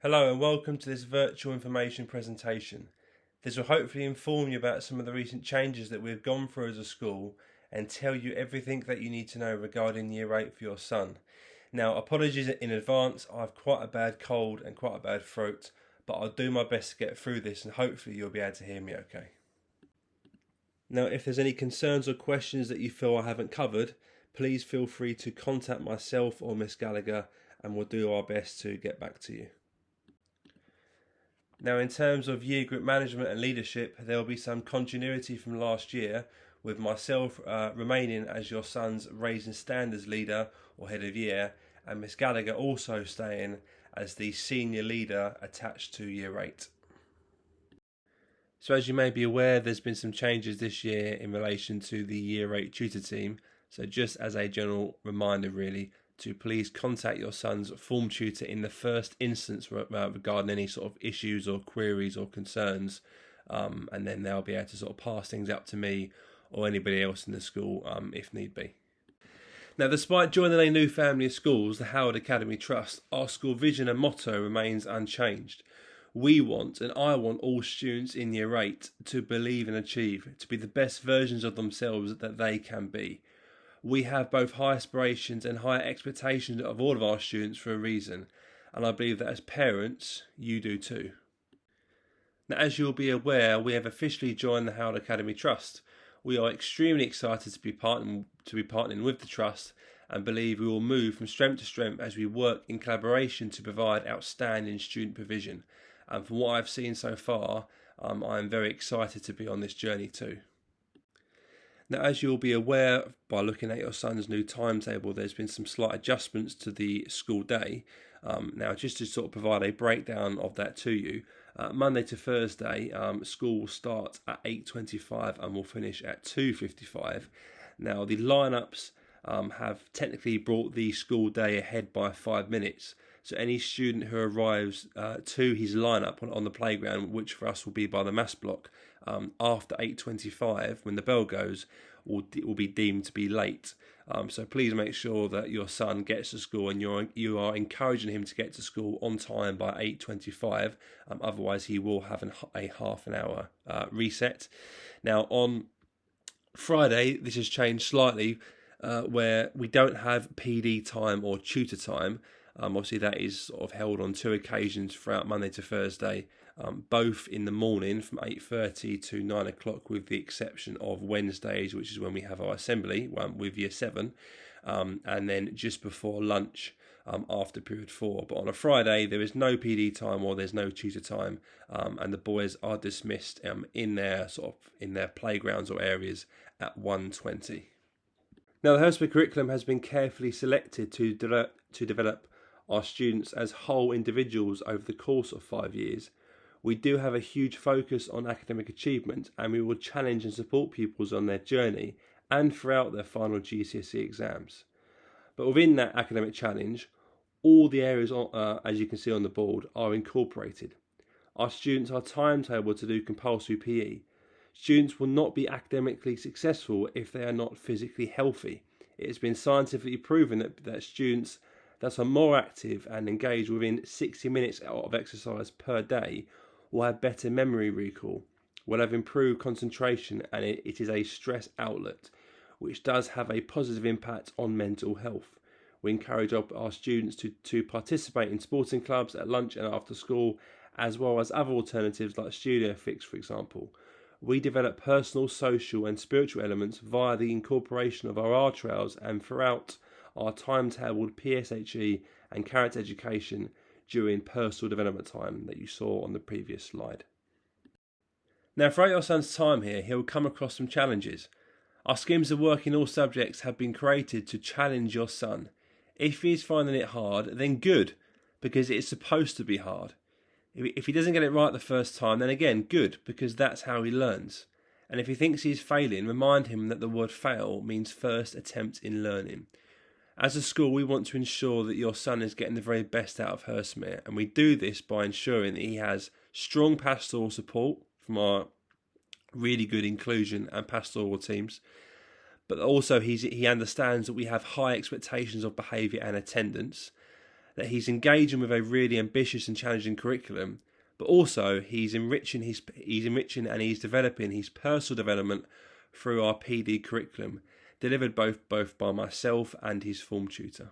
Hello and welcome to this virtual information presentation. This will hopefully inform you about some of the recent changes that we've gone through as a school and tell you everything that you need to know regarding Year 8 for your son. Now, apologies in advance, I have quite a bad cold and quite a bad throat, but I'll do my best to get through this and hopefully you'll be able to hear me okay. Now, if there's any concerns or questions that you feel I haven't covered, please feel free to contact myself or Miss Gallagher and we'll do our best to get back to you. Now, in terms of year group management and leadership, there will be some continuity from last year, with myself remaining as your son's Raising Standards leader or head of year, and Miss Gallagher also staying as the senior leader attached to Year 8. So as you may be aware, there's been some changes this year in relation to the Year 8 tutor team. So just as a general reminder really, to please contact your son's form tutor in the first instance regarding any sort of issues or queries or concerns, and then they'll be able to sort of pass things up to me or anybody else in the school if need be. Now, despite joining a new family of schools, the Howard Academy Trust, our school vision and motto remains unchanged. We want, and I want, all students in Year 8 to believe and achieve, to be the best versions of themselves that they can be. We have both high aspirations and high expectations of all of our students for a reason, and I believe that as parents, you do too. Now, as you'll be aware, we have officially joined the Howard Academy Trust. We are extremely excited to be partnering with the Trust and believe we will move from strength to strength as we work in collaboration to provide outstanding student provision. And from what I've seen so far, I am very excited to be on this journey too. Now, as you'll be aware by looking at your son's new timetable, there's been some slight adjustments to the school day. Now, just to sort of provide a breakdown of that to you, Monday to Thursday, school will start at 8:25 and will finish at 2:55. Now, the lineups have technically brought the school day ahead by 5 minutes. So any student who arrives to his lineup on the playground, which for us will be by the mass block, after 8:25, when the bell goes, will be deemed to be late. So please make sure that your son gets to school and you are encouraging him to get to school on time by 8:25. Otherwise, he will have a half an hour reset. Now, on Friday, this has changed slightly, where we don't have PD time or tutor time. Obviously, that is sort of held on two occasions throughout Monday to Thursday, both in the morning from 8:30 to 9 o'clock, with the exception of Wednesdays, which is when we have our assembly with Year 7, and then just before lunch after period 4. But on a Friday, there is no PD time or there's no tutor time, and the boys are dismissed in their playgrounds or areas at 1:20. Now, the Hurstmere curriculum has been carefully selected to develop our students as whole individuals over the course of 5 years. We do have a huge focus on academic achievement, and we will challenge and support pupils on their journey and throughout their final GCSE exams. But within that academic challenge, all the areas, as you can see on the board, are incorporated. Our students are timetabled to do compulsory PE. Students will not be academically successful if they are not physically healthy. It has been scientifically proven that students that are more active and engaged within 60 minutes of exercise per day will have better memory recall, will have improved concentration, and it is a stress outlet, which does have a positive impact on mental health. We encourage our students to participate in sporting clubs at lunch and after school, as well as other alternatives like Studio Fix, for example. We develop personal, social and spiritual elements via the incorporation of our art trails and throughout our timetabled PSHE and character education during personal development time that you saw on the previous slide. Now, throughout your son's time here, he'll come across some challenges. Our schemes of work in all subjects have been created to challenge your son. If he's finding it hard, then good, because it is supposed to be hard. If he doesn't get it right the first time, then again, good, because that's how he learns. And if he thinks he's failing, remind him that the word fail means first attempt in learning. As a school, we want to ensure that your son is getting the very best out of Hurstmere, and we do this by ensuring that he has strong pastoral support from our really good inclusion and pastoral teams, but also he understands that we have high expectations of behaviour and attendance, that he's engaging with a really ambitious and challenging curriculum, but also he's enriching and he's developing his personal development through our PD curriculum, delivered both by myself and his form tutor.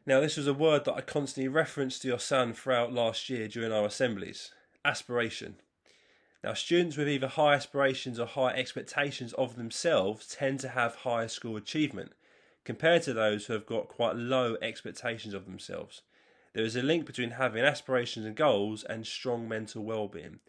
Now, this was a word that I constantly referenced to your son throughout last year during our assemblies: aspiration. Now, students with either high aspirations or high expectations of themselves tend to have higher school achievement compared to those who have got quite low expectations of themselves. There is a link between having aspirations and goals and strong mental well-being.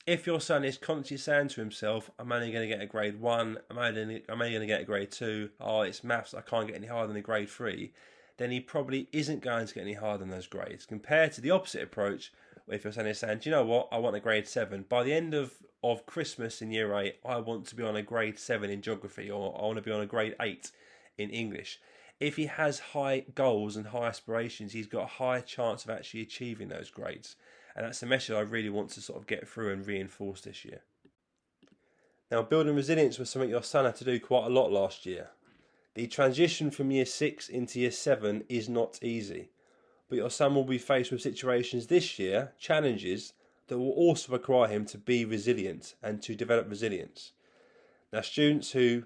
If your son is constantly saying to himself, I'm only going to get a grade 1, I'm only going to get a grade 2, oh, it's maths, I can't get any higher than a grade 3, then he probably isn't going to get any higher than those grades, compared to the opposite approach, where if your son is saying, do you know what, I want a grade 7. By the end of Christmas in year 8, I want to be on a grade 7 in geography, or I want to be on a grade 8 in English. If he has high goals and high aspirations, he's got a high chance of actually achieving those grades. And that's a message I really want to sort of get through and reinforce this year. Now, building resilience was something your son had to do quite a lot last year. The transition from year 6 into year 7 is not easy, but your son will be faced with situations this year, challenges, that will also require him to be resilient and to develop resilience. Now, students who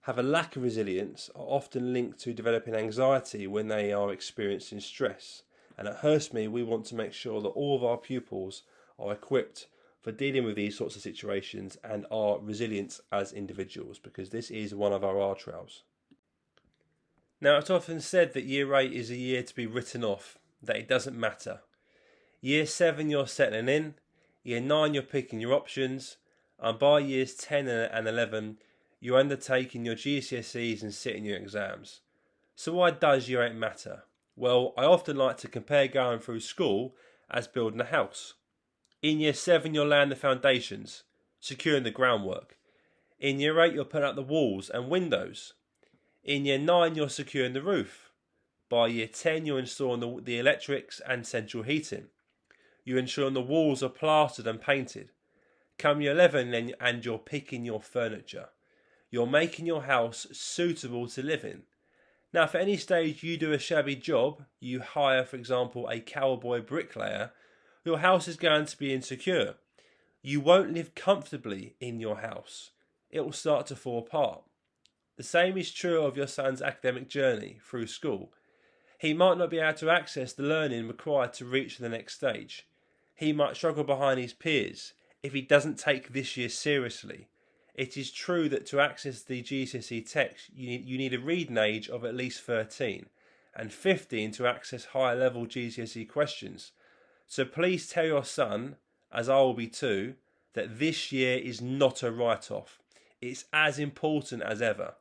have a lack of resilience are often linked to developing anxiety when they are experiencing stress. And at Hurstmere, we want to make sure that all of our pupils are equipped for dealing with these sorts of situations and are resilient as individuals, because this is one of our R-Trails. Now, it's often said that year 8 is a year to be written off, that it doesn't matter. Year 7, you're settling in. Year 9, you're picking your options. And by years 10 and 11, you're undertaking your GCSEs and sitting your exams. So why does year 8 matter? Well, I often like to compare going through school as building a house. In year 7, you're laying the foundations, securing the groundwork. In year 8, you're putting up the walls and windows. In year 9, you're securing the roof. By year 10, you're installing the electrics and central heating. You're ensuring the walls are plastered and painted. Come year 11, and you're picking your furniture. You're making your house suitable to live in. Now, for any stage you do a shabby job, you hire, for example, a cowboy bricklayer, your house is going to be insecure. You won't live comfortably in your house. It will start to fall apart. The same is true of your son's academic journey through school. He might not be able to access the learning required to reach the next stage. He might struggle behind his peers if he doesn't take this year seriously. It is true that to access the GCSE text, you need a reading age of at least 13 and 15 to access higher level GCSE questions. So please tell your son, as I will be too, that this year is not a write-off. It's as important as ever.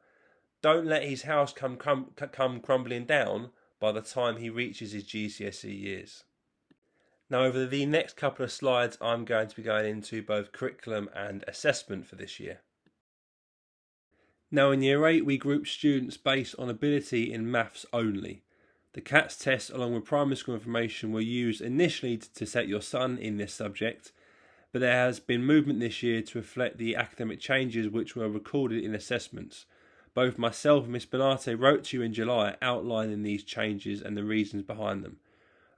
Don't let his house come crumbling down by the time he reaches his GCSE years. Now, over the next couple of slides, I'm going to be going into both curriculum and assessment for this year. Now, in year 8, we group students based on ability in maths only. The CATS test, along with primary school information, were used initially to set your son in this subject, but there has been movement this year to reflect the academic changes which were recorded in assessments. Both myself and Ms Benate wrote to you in July outlining these changes and the reasons behind them.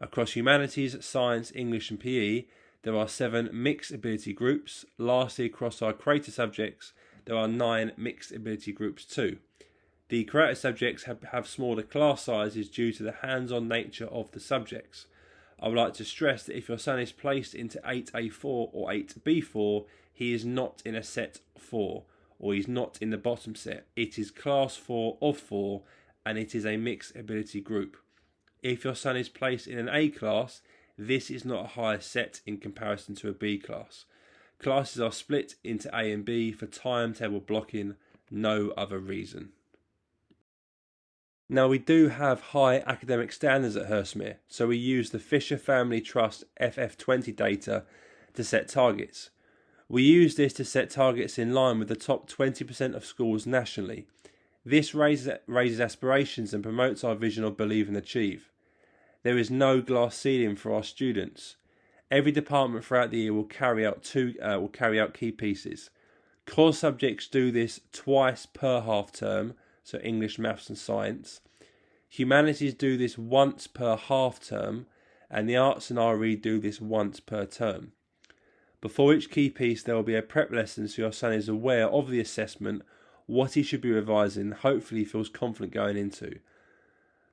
Across humanities, science, English and PE, there are 7 mixed ability groups. Lastly, across our creative subjects, there are 9 mixed ability groups too. The creative subjects have smaller class sizes due to the hands-on nature of the subjects. I would like to stress that if your son is placed into 8A4 or 8B4, he is not in a set 4, or he's not in the bottom set. It is class 4 of 4, and it is a mixed ability group. If your son is placed in an A class, this is not a higher set in comparison to a B class. Classes are split into A and B for timetable blocking, no other reason. Now, we do have high academic standards at Hurstmere, so we use the Fisher Family Trust FF20 data to set targets. We use this to set targets in line with the top 20% of schools nationally. This raises aspirations and promotes our vision of believe and achieve. There is no glass ceiling for our students. Every department throughout the year will carry out key pieces. Core subjects do this twice per half term, so English, Maths and Science. Humanities do this once per half term, and the arts and RE do this once per term. Before each key piece, there will be a prep lesson so your son is aware of the assessment, what he should be revising, hopefully he feels confident going into.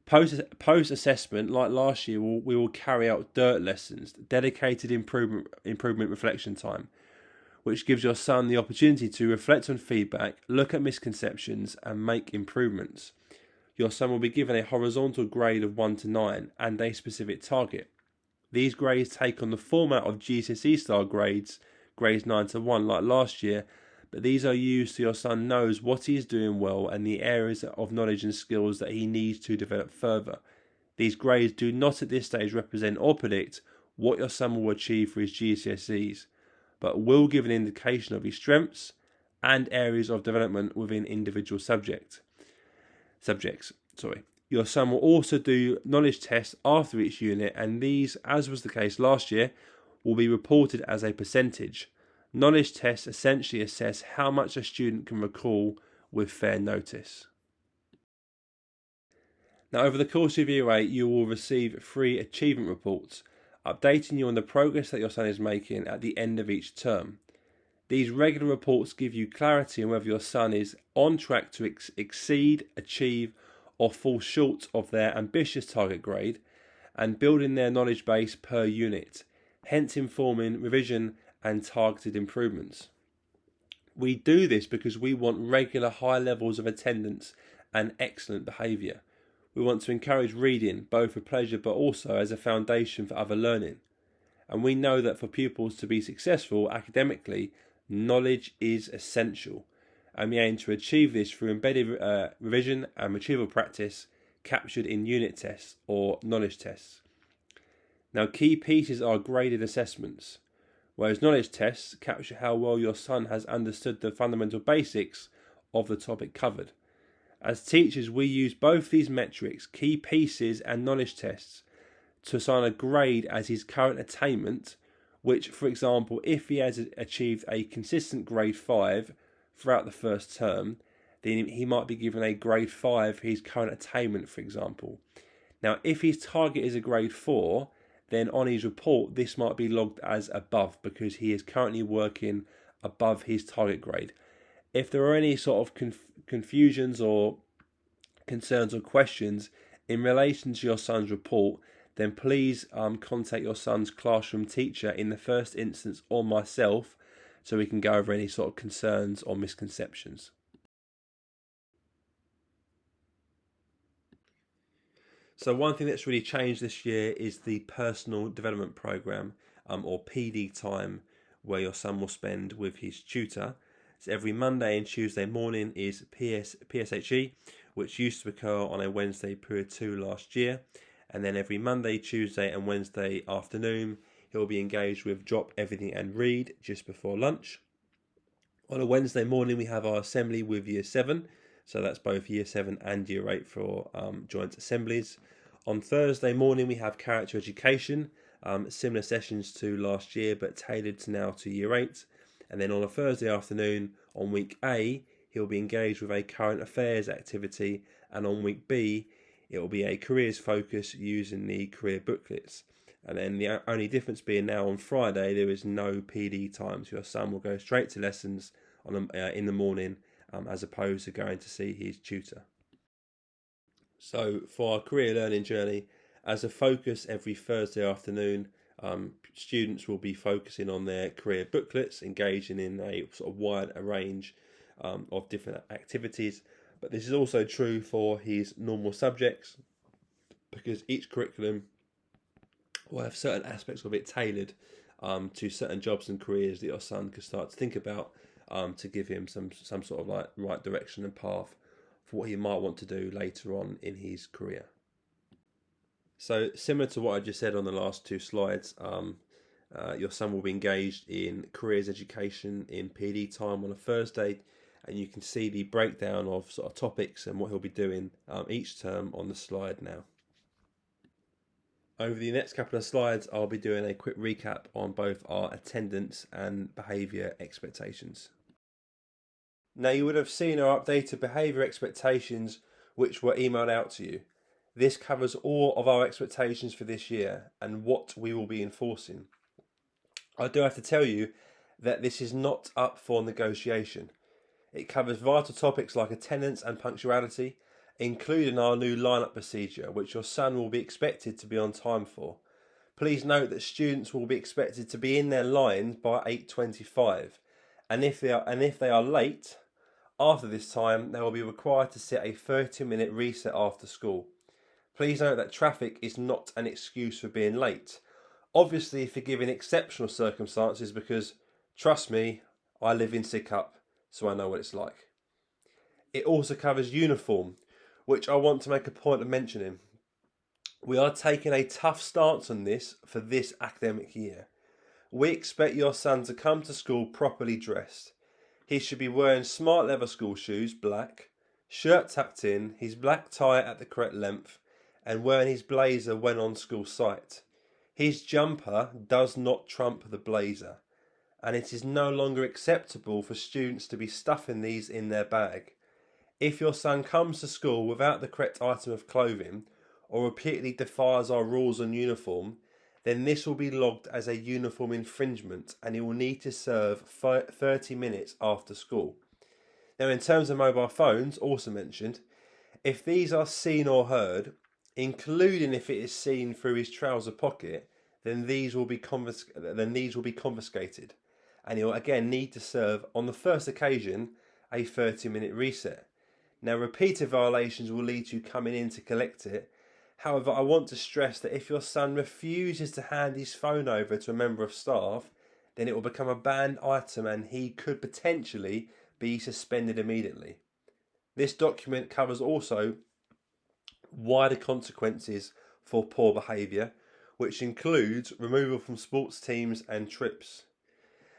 Post-assessment, like last year, we will carry out dirt lessons, dedicated improvement reflection time, which gives your son the opportunity to reflect on feedback, look at misconceptions, and make improvements. Your son will be given a horizontal grade of 1 to 9 and a specific target. These grades take on the format of GCSE style grades 9 to 1 like last year, but these are used so your son knows what he is doing well and the areas of knowledge and skills that he needs to develop further. These grades do not at this stage represent or predict what your son will achieve for his GCSEs, but will give an indication of his strengths and areas of development within individual subjects. Your son will also do knowledge tests after each unit, and these, as was the case last year, will be reported as a percentage. Knowledge tests essentially assess how much a student can recall with fair notice. Now, over the course of Year 8, you will receive 3 achievement reports, updating you on the progress that your son is making at the end of each term. These regular reports give you clarity on whether your son is on track to exceed, achieve, or fall short of their ambitious target grade, and building their knowledge base per unit, hence informing revision and targeted improvements. We do this because we want regular high levels of attendance and excellent behaviour. We want to encourage reading, both for pleasure but also as a foundation for other learning. And we know that for pupils to be successful academically, knowledge is essential. And we aim to achieve this through embedded revision and retrieval practice captured in unit tests or knowledge tests. Now, key pieces are graded assessments, whereas knowledge tests capture how well your son has understood the fundamental basics of the topic covered. As teachers, we use both these metrics, key pieces and knowledge tests, to assign a grade as his current attainment, which, for example, if he has achieved a consistent grade 5 throughout the first term, then he might be given a grade 5 for his current attainment, for example. Now, if his target is a grade 4, then on his report, this might be logged as above because he is currently working above his target grade. If there are any sort of confusions or concerns or questions in relation to your son's report, then please contact your son's classroom teacher in the first instance or myself so we can go over any sort of concerns or misconceptions. So one thing that's really changed this year is the personal development program, or PD time, where your son will spend with his tutor. So every Monday and Tuesday morning is PSHE, which used to occur on a Wednesday period 2 last year. And then every Monday, Tuesday and Wednesday afternoon, he'll be engaged with Drop Everything and Read just before lunch. On a Wednesday morning, we have our assembly with Year 7. So that's both Year 7 and Year 8 for joint assemblies. On Thursday morning, we have character education, similar sessions to last year, but tailored to now to Year 8. And then on a Thursday afternoon, on week A, he'll be engaged with a current affairs activity. And on week B, it will be a careers focus using the career booklets. And then the only difference being now on Friday, there is no PD time. So your son will go straight to lessons in the morning, as opposed to going to see his tutor. So for our career learning journey, as a focus every Thursday afternoon, students will be focusing on their career booklets, engaging in a sort of wide range of different activities. But this is also true for his normal subjects, because each curriculum will have certain aspects of it tailored to certain jobs and careers that your son can start to think about, to give him some sort of like right direction and path for what he might want to do later on in his career. So similar to what I just said on the last 2 slides, your son will be engaged in careers education in PD time on a Thursday, and you can see the breakdown of sort of topics and what he'll be doing each term on the slide now. Over the next couple of slides, I'll be doing a quick recap on both our attendance and behaviour expectations. Now, you would have seen our updated behaviour expectations, which were emailed out to you. This covers all of our expectations for this year and what we will be enforcing. I do have to tell you that this is not up for negotiation. It covers vital topics like attendance and punctuality, including our new line-up procedure, which your son will be expected to be on time for. Please note that students will be expected to be in their lines by 8:25, and if they are late after this time, they will be required to set a 30-minute reset after school. Please note that traffic is not an excuse for being late. Obviously, if you're given exceptional circumstances, because trust me, I live in Sidcup, so I know what it's like. It also covers uniform, which I want to make a point of mentioning. We are taking a tough stance on this for this academic year. We expect your son to come to school properly dressed. He should be wearing smart leather school shoes, black, shirt tucked in, his black tie at the correct length, and wearing his blazer when on school site. His jumper does not trump the blazer, and it is no longer acceptable for students to be stuffing these in their bag. If your son comes to school without the correct item of clothing, or repeatedly defies our rules on uniform, then this will be logged as a uniform infringement and he will need to serve 30 minutes after school. Now, in terms of mobile phones, also mentioned, if these are seen or heard, including if it is seen through his trouser pocket, then these will be confiscated, and he'll again need to serve on the first occasion a 30-minute reset. Now, repeated violations will lead to you coming in to collect it. However, I want to stress that if your son refuses to hand his phone over to a member of staff, then it will become a banned item and he could potentially be suspended immediately. This document covers also wider consequences for poor behaviour, which includes removal from sports teams and trips.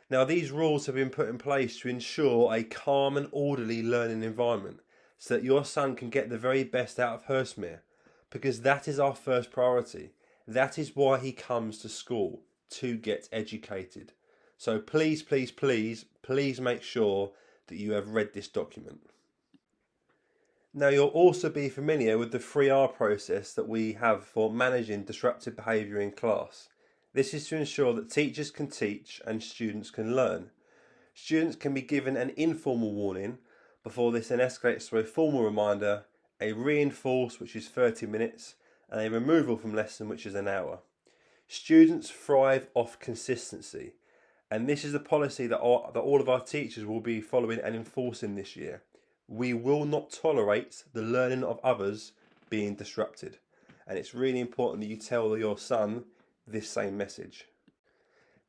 Now, these rules have been put in place to ensure a calm and orderly learning environment so that your son can get the very best out of Hurstmere, because that is our first priority. That is why he comes to school, to get educated. So please, please, please, please make sure that you have read this document. Now, you'll also be familiar with the 3R process that we have for managing disruptive behaviour in class. This is to ensure that teachers can teach and students can learn. Students can be given an informal warning before this then escalates to a formal reminder, a reinforce, which is 30 minutes, and a removal from lesson, which is an hour. Students thrive off consistency, and this is a policy that all of our teachers will be following and enforcing this year. We will not tolerate the learning of others being disrupted, and it's really important that you tell your son this same message.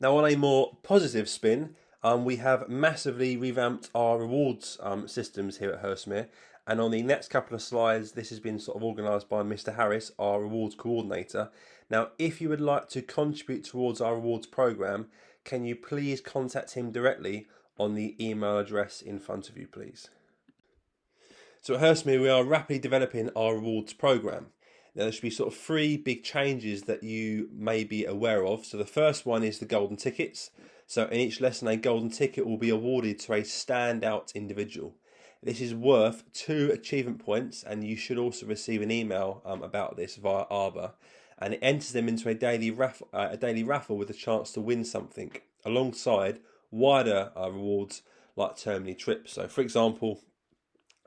Now, on a more positive spin, we have massively revamped our rewards systems here at Hurstmere, and on the next couple of slides, this has been sort of organised by Mr. Harris, our rewards coordinator. Now, if you would like to contribute towards our rewards programme, can you please contact him directly on the email address in front of you, please? So at Hurstmere, we are rapidly developing our rewards programme. Now, there should be sort of 3 big changes that you may be aware of. So the first one is the golden tickets. So in each lesson, a golden ticket will be awarded to a standout individual. This is worth 2 achievement points, and you should also receive an email about this via Arbor. And it enters them into a daily raffle with a chance to win something, alongside wider rewards like termly trips. So, for example,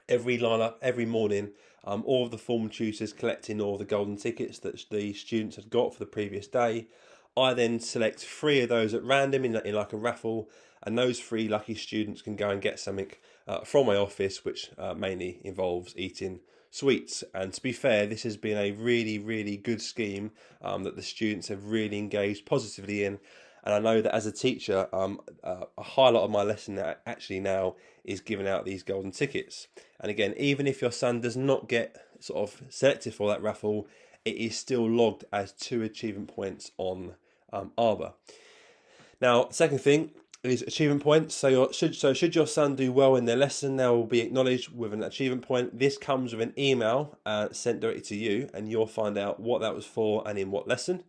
every morning, all of the form tutors collecting all the golden tickets that the students had got for the previous day. I then select 3 of those at random in like a raffle, and those 3 lucky students can go and get something from my office, which mainly involves eating sweets. And to be fair, this has been a really, really good scheme that the students have really engaged positively in. And I know that as a teacher, a high lot of my lesson actually now is giving out these golden tickets. And again, even if your son does not get sort of selected for that raffle, it is still logged as 2 achievement points on Arbor. Now, second thing is achievement points. So should your son do well in their lesson, they will be acknowledged with an achievement point. This comes with an email sent directly to you, and you'll find out what that was for and in what lesson.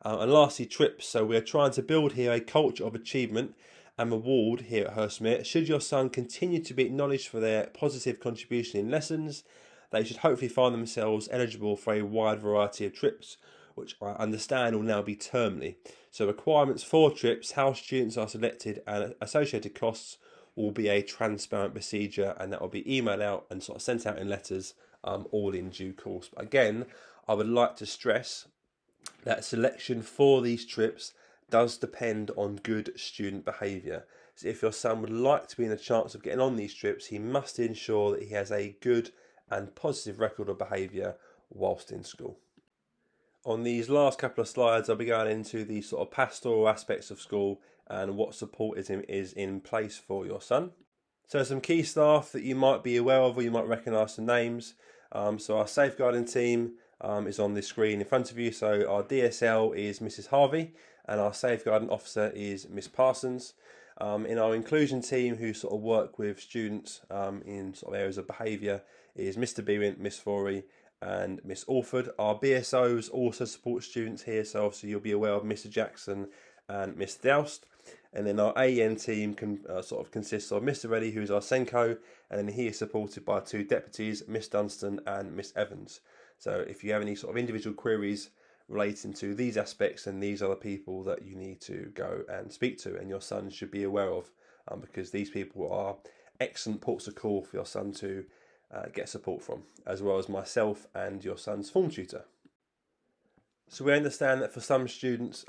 And lastly, trips. So we're trying to build here a culture of achievement and reward here at Hurstmere. Should your son continue to be acknowledged for their positive contribution in lessons, they should hopefully find themselves eligible for a wide variety of trips, which I understand will now be termly. So requirements for trips, how students are selected, and associated costs will be a transparent procedure, and that will be emailed out and sort of sent out in letters, all in due course. But again, I would like to stress that selection for these trips does depend on good student behaviour. So if your son would like to be in a chance of getting on these trips, he must ensure that he has a good and positive record of behaviour whilst in school. On these last couple of slides, I'll be going into the sort of pastoral aspects of school and what support is in place for your son. So some key staff that you might be aware of, or you might recognise some names. So our safeguarding team is on this screen in front of you. So our DSL is Mrs. Harvey, and our safeguarding officer is Miss Parsons. In our inclusion team, who sort of work with students in sort of areas of behaviour, is Mr. Bewan, Miss Forey, and Miss Alford. Our BSOs also support students here, so obviously you'll be aware of Mr. Jackson and Miss Doust. And then our AEN team sort of consists of Mr. Reddy, who's our Senko, and then he is supported by two deputies, Miss Dunstan and Miss Evans. So if you have any sort of individual queries relating to these aspects, then these are the people that you need to go and speak to, and your son should be aware of, because these people are excellent ports of call for your son to get support from, as well as myself and your son's form tutor. So we understand that for some students,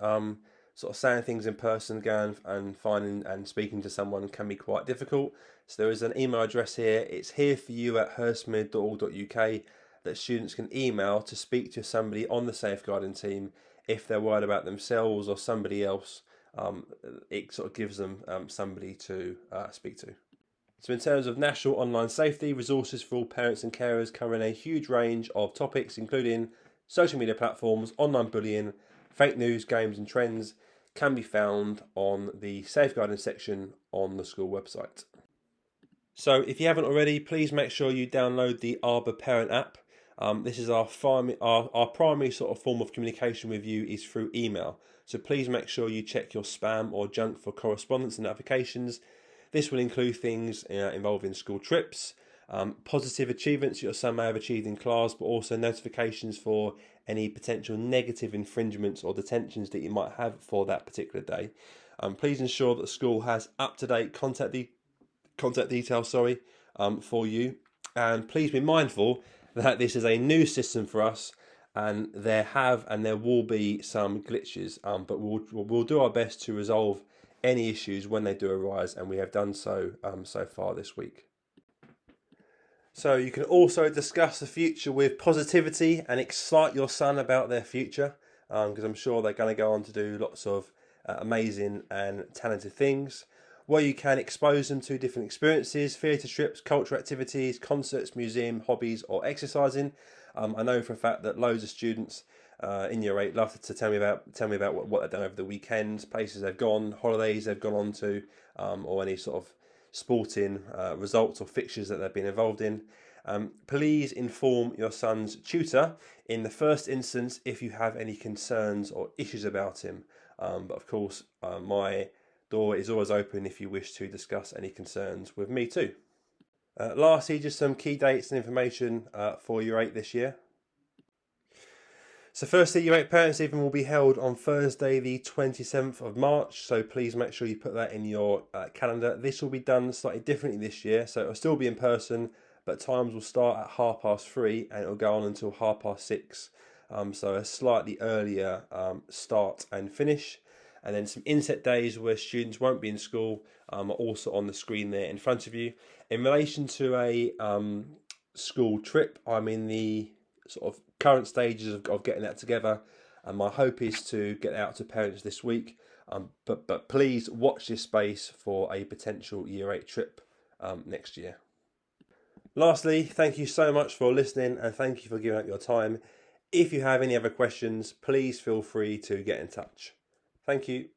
sort of saying things in person, going and finding and speaking to someone can be quite difficult. So there is an email address here. It's hereforyou@hurstmere.org.uk that students can email to speak to somebody on the safeguarding team if they're worried about themselves or somebody else. It sort of gives them somebody to speak to. So in terms of national online safety, resources for all parents and carers covering a huge range of topics, including social media platforms, online bullying, fake news, games and trends, can be found on the safeguarding section on the school website. So if you haven't already, please make sure you download the Arbor Parent app. This is our primary sort of form of communication with you is through email. So please make sure you check your spam or junk for correspondence and notifications. This will include things involving school trips, positive achievements your son may have achieved in class, but also notifications for any potential negative infringements or detentions that you might have for that particular day. Please ensure that the school has up-to-date contact details for you, and please be mindful that this is a new system for us, and there will be some glitches, but we'll do our best to resolve any issues when they do arise, and we have done so so far this week. So you can also discuss the future with positivity and excite your son about their future, because I'm sure they're going to go on to do lots of amazing and talented things. Where you can expose them to different experiences, theatre trips, cultural activities, concerts, museum, hobbies or exercising. I know for a fact that loads of students in Year 8 love to tell me about what they've done over the weekends, places they've gone, holidays they've gone on to, or any sort of sporting results or fixtures that they've been involved in. Please inform your son's tutor in the first instance if you have any concerns or issues about him. But of course, my door is always open if you wish to discuss any concerns with me too. Lastly, just some key dates and information for Year 8 this year. So firstly, Year 8 Parents' Evening will be held on Thursday the 27th of March, so please make sure you put that in your calendar. This will be done slightly differently this year, so it will still be in person, but times will start at 3:30 and it will go on until 6:30, so a slightly earlier start and finish. And then some inset days where students won't be in school are also on the screen there in front of you. In relation to a school trip, I'm in the sort of current stages of getting that together, and my hope is to get out to parents this week. But please watch this space for a potential Year 8 trip next year. Lastly, thank you so much for listening, and thank you for giving up your time. If you have any other questions, please feel free to get in touch. Thank you.